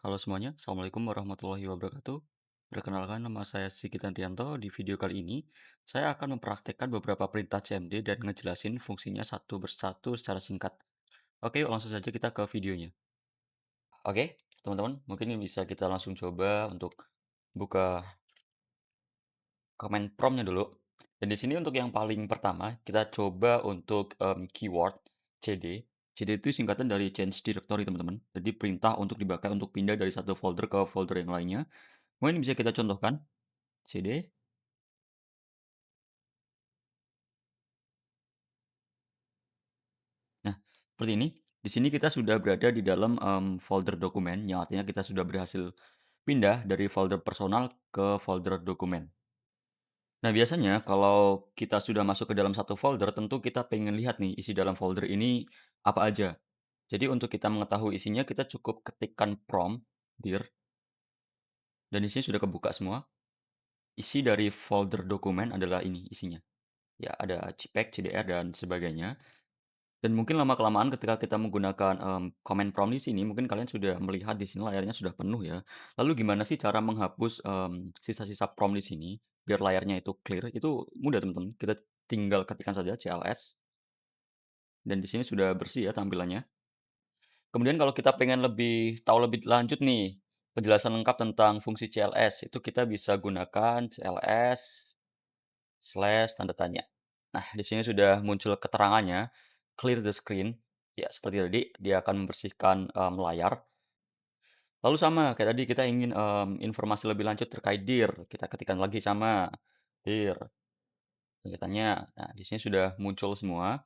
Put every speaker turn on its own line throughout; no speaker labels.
Halo semuanya, Assalamualaikum warahmatullahi wabarakatuh. Perkenalkan nama saya Sigit Andrianto. Di video kali ini, saya akan mempraktekkan beberapa perintah CMD dan ngejelasin fungsinya satu persatu secara singkat. Oke, yuk langsung saja kita ke videonya. Oke, teman-teman, mungkin bisa kita langsung coba untuk buka command prompt-nya dulu. Dan di sini untuk yang paling pertama, kita coba untuk keyword CD. CD itu singkatan dari change directory, teman-teman. Jadi perintah untuk dipakai untuk pindah dari satu folder ke folder yang lainnya. Mungkin bisa kita contohkan. CD. Nah, seperti ini. Di sini kita sudah berada di dalam, folder dokumen, yang artinya kita sudah berhasil pindah dari folder personal ke folder dokumen. Nah, biasanya kalau kita sudah masuk ke dalam satu folder, tentu kita pengen lihat nih isi dalam folder ini apa aja. Jadi untuk kita mengetahui isinya, kita cukup ketikkan prompt dir, dan di sini sudah kebuka semua. Isi dari folder dokumen adalah ini isinya. Ya, ada JPEG, CDR, dan sebagainya. Dan mungkin lama-kelamaan ketika kita menggunakan, command prompt di sini, mungkin kalian sudah melihat di sini layarnya sudah penuh ya. Lalu gimana sih cara menghapus, sisa-sisa prompt di sini, biar layarnya itu clear? Itu mudah teman-teman, kita tinggal ketikkan saja CLS, dan di sini sudah bersih ya tampilannya. Kemudian kalau kita pengen tahu lebih lanjut nih, penjelasan lengkap tentang fungsi CLS, itu kita bisa gunakan CLS slash tanda tanya. Nah, di sini sudah muncul keterangannya, clear the screen. Ya, seperti tadi, dia akan membersihkan layar. Lalu sama, kayak tadi kita ingin informasi lebih lanjut terkait dir. Kita ketikkan lagi sama, dir. Lanjutannya, nah di sini sudah muncul semua.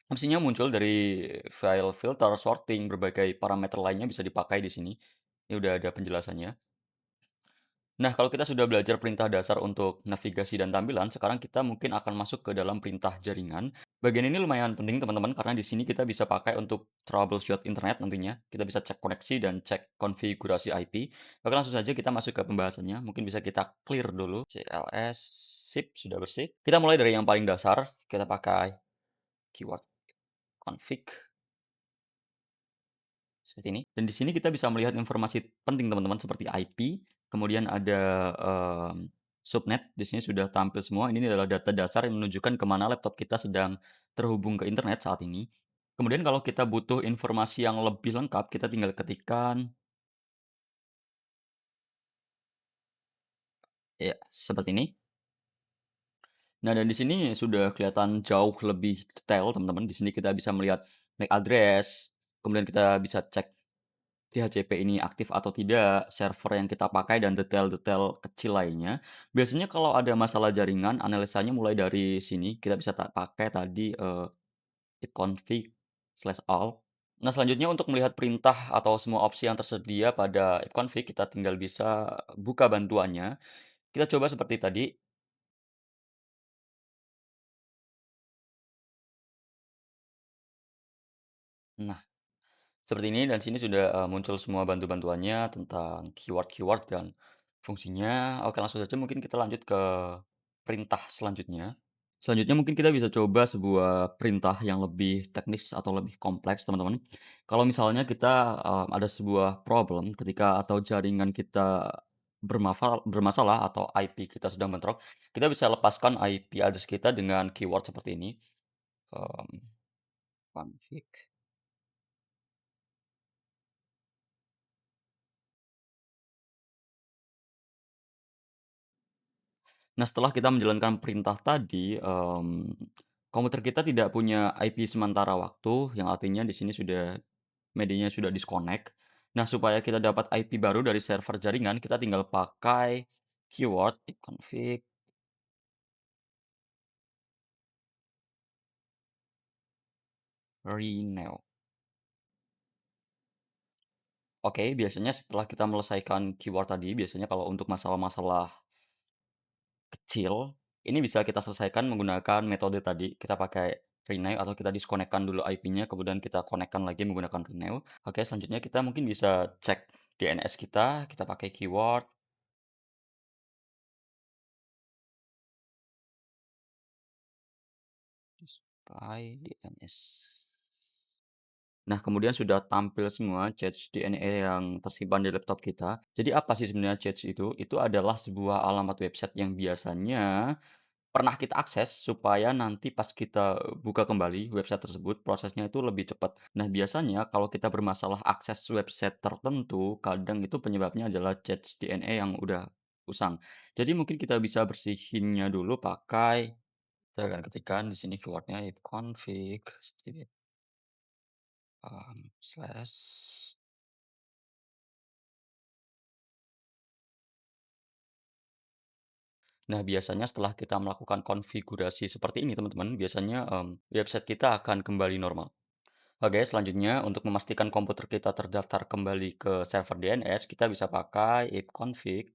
Opsinya muncul dari file filter, sorting, berbagai parameter lainnya bisa dipakai di sini. Ini udah ada penjelasannya. Nah, kalau kita sudah belajar perintah dasar untuk navigasi dan tampilan, sekarang kita mungkin akan masuk ke dalam perintah jaringan. Bagian ini lumayan penting teman-teman, karena di sini kita bisa pakai untuk troubleshoot internet nantinya. Kita bisa cek koneksi dan cek konfigurasi IP. Oke, langsung saja kita masuk ke pembahasannya. Mungkin bisa kita clear dulu. CLS, sip, sudah bersih. Kita mulai dari yang paling dasar. Kita pakai keyword config. Seperti ini. Dan di sini kita bisa melihat informasi penting teman-teman seperti IP, kemudian ada, subnet, di sini sudah tampil semua. Ini adalah data dasar yang menunjukkan kemana laptop kita sedang terhubung ke internet saat ini. Kemudian kalau kita butuh informasi yang lebih lengkap, kita tinggal ketikkan ya, seperti ini. Nah, dan di sini sudah kelihatan jauh lebih detail teman-teman. Di sini kita bisa melihat MAC address, kemudian kita bisa cek DHCP ini aktif atau tidak, server yang kita pakai, dan detail-detail kecil lainnya. Biasanya kalau ada masalah jaringan, analisanya mulai dari sini. Kita bisa pakai tadi ipconfig/all. Nah, selanjutnya untuk melihat perintah atau semua opsi yang tersedia pada ipconfig, kita tinggal bisa buka bantuannya. Kita coba seperti tadi. Nah, seperti ini, dan sini sudah muncul semua bantu-bantuannya tentang keyword-keyword dan fungsinya. Oke, langsung saja mungkin kita lanjut ke perintah selanjutnya. Selanjutnya mungkin kita bisa coba sebuah perintah yang lebih teknis atau lebih kompleks, teman-teman. Kalau misalnya kita, ada sebuah problem ketika atau jaringan kita bermasalah atau IP kita sedang bentrok, kita bisa lepaskan IP address kita dengan keyword seperti ini, mmm, config. Nah, setelah kita menjalankan perintah tadi, komputer kita tidak punya IP sementara waktu, yang artinya di sini sudah medianya sudah disconnect. Nah, supaya kita dapat IP baru dari server jaringan, kita tinggal pakai keyword ipconfig renew. Oke, biasanya setelah kita melesaikan keyword tadi, biasanya kalau untuk masalah-masalah kecil, ini bisa kita selesaikan menggunakan metode tadi. Kita pakai renew atau kita disconnect-kan dulu IP-nya, kemudian kita connect-kan lagi menggunakan renew. Oke, selanjutnya kita mungkin bisa cek DNS kita pakai keyword by DNS. Nah, kemudian sudah tampil semua cache DNA yang tersimpan di laptop kita. Jadi apa sih sebenarnya cache itu? Itu adalah sebuah alamat website yang biasanya pernah kita akses supaya nanti pas kita buka kembali website tersebut, prosesnya itu lebih cepat. Nah, biasanya kalau kita bermasalah akses website tertentu, kadang itu penyebabnya adalah cache DNA yang udah usang. Jadi mungkin kita bisa bersihinnya dulu pakai kita akan ketikkan di sini keywordnya ipconfig seperti ini, slash. Nah, biasanya setelah kita melakukan konfigurasi seperti ini teman-teman, biasanya, website kita akan kembali normal. Oke, selanjutnya untuk memastikan komputer kita terdaftar kembali ke server DNS, kita bisa pakai ipconfig.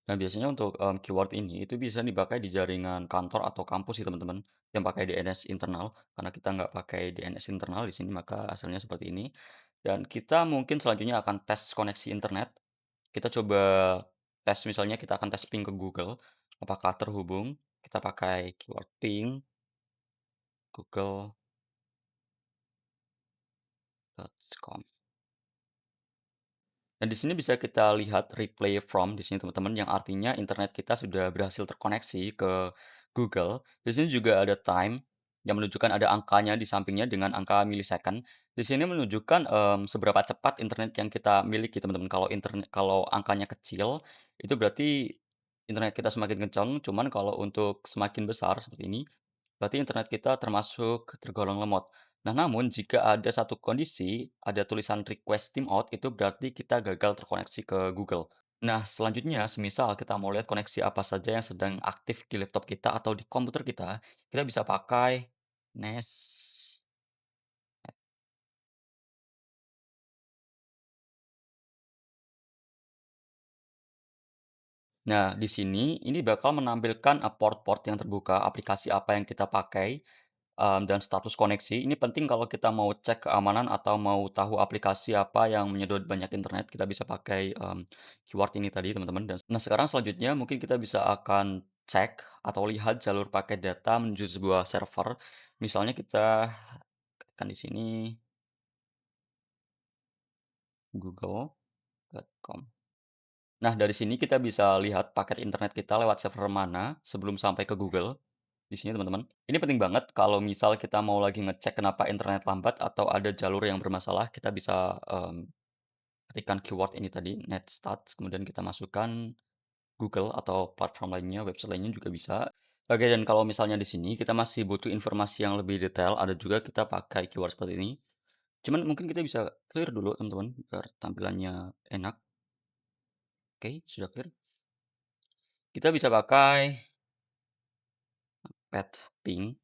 Nah, biasanya untuk, keyword ini itu bisa dipakai di jaringan kantor atau kampus sih teman-teman, yang pakai DNS internal. Karena kita nggak pakai DNS internal di sini, maka hasilnya seperti ini. Dan kita mungkin selanjutnya akan tes koneksi internet. Kita coba tes misalnya kita akan tes ping ke Google, apakah terhubung. Kita pakai keyword ping google.com. Nah, di sini bisa kita lihat replay from di sini teman-teman, yang artinya internet kita sudah berhasil terkoneksi ke Google. Di sini juga ada time yang menunjukkan ada angkanya di sampingnya dengan angka millisecond. Di sini menunjukkan seberapa cepat internet yang kita miliki teman-teman. Kalau angkanya kecil, itu berarti internet kita semakin kencang. Cuman kalau untuk semakin besar seperti ini, berarti internet kita termasuk tergolong lemot. Nah, namun jika ada satu kondisi, ada tulisan request timeout, itu berarti kita gagal terkoneksi ke Google. Nah, selanjutnya, semisal kita mau lihat koneksi apa saja yang sedang aktif di laptop kita atau di komputer kita bisa pakai Nes. Nah, di sini ini bakal menampilkan port-port yang terbuka, aplikasi apa yang kita pakai, dan status koneksi. Ini penting kalau kita mau cek keamanan atau mau tahu aplikasi apa yang menyedot banyak internet, kita bisa pakai, keyword ini tadi teman-teman. Nah, sekarang selanjutnya mungkin kita bisa akan cek atau lihat jalur paket data menuju sebuah server. Misalnya kita ketikkan di sini google.com. Nah, dari sini kita bisa lihat paket internet kita lewat server mana sebelum sampai ke Google. Di sini teman-teman. Ini penting banget kalau misal kita mau lagi ngecek kenapa internet lambat atau ada jalur yang bermasalah, kita bisa ketikkan keyword ini tadi, netstat, kemudian kita masukkan Google atau platform lainnya, website lainnya juga bisa. Oke, dan kalau misalnya di sini kita masih butuh informasi yang lebih detail, ada juga kita pakai keyword seperti ini. Cuman mungkin kita bisa clear dulu teman-teman, biar tampilannya enak. Oke, sudah clear. Kita bisa pakai pet ping.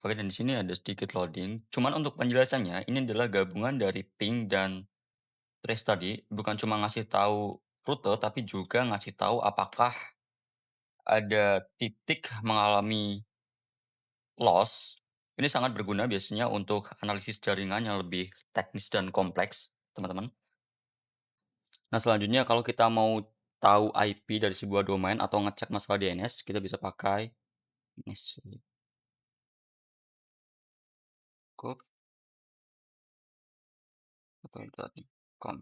Oke, dan di sini ada sedikit loading. Cuman untuk penjelasannya, ini adalah gabungan dari ping dan trace tadi. Bukan cuma ngasih tahu rute, tapi juga ngasih tahu apakah ada titik mengalami loss. Ini sangat berguna biasanya untuk analisis jaringan yang lebih teknis dan kompleks, teman-teman. Nah, selanjutnya kalau kita mau tahu IP dari sebuah domain atau ngecek masalah DNS, kita bisa pakai nescode.com.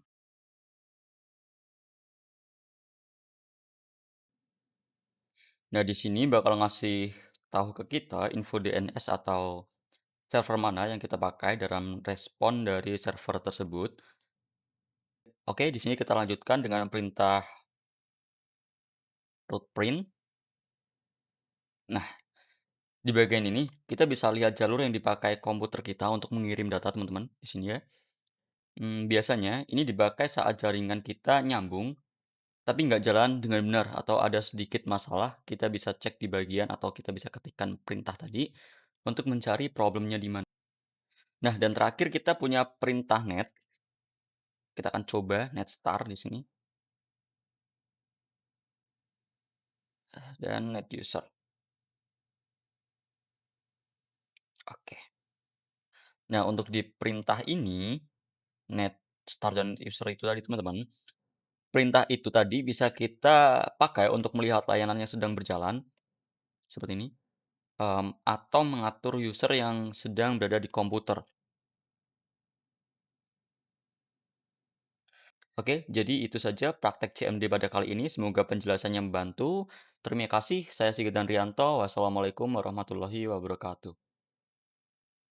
Nah, di sini bakal ngasih tahu ke kita info DNS atau server mana yang kita pakai dalam respon dari server tersebut. Oke, di sini kita lanjutkan dengan perintah root print. Nah, di bagian ini kita bisa lihat jalur yang dipakai komputer kita untuk mengirim data teman-teman di sini ya. Biasanya ini dipakai saat jaringan kita nyambung tapi nggak jalan dengan benar atau ada sedikit masalah, kita bisa cek di bagian atau kita bisa ketikkan perintah tadi untuk mencari problemnya di mana. Nah, dan terakhir kita punya perintah net. Kita akan coba net star di sini dan net user. Oke. Nah, untuk di perintah ini, net start dan user itu tadi teman-teman, perintah itu tadi bisa kita pakai untuk melihat layanan yang sedang berjalan, seperti ini, atau mengatur user yang sedang berada di komputer. Oke, jadi itu saja praktek CMD pada kali ini. Semoga penjelasannya membantu. Terima kasih. Saya Sigit Rianto. Wassalamualaikum warahmatullahi wabarakatuh.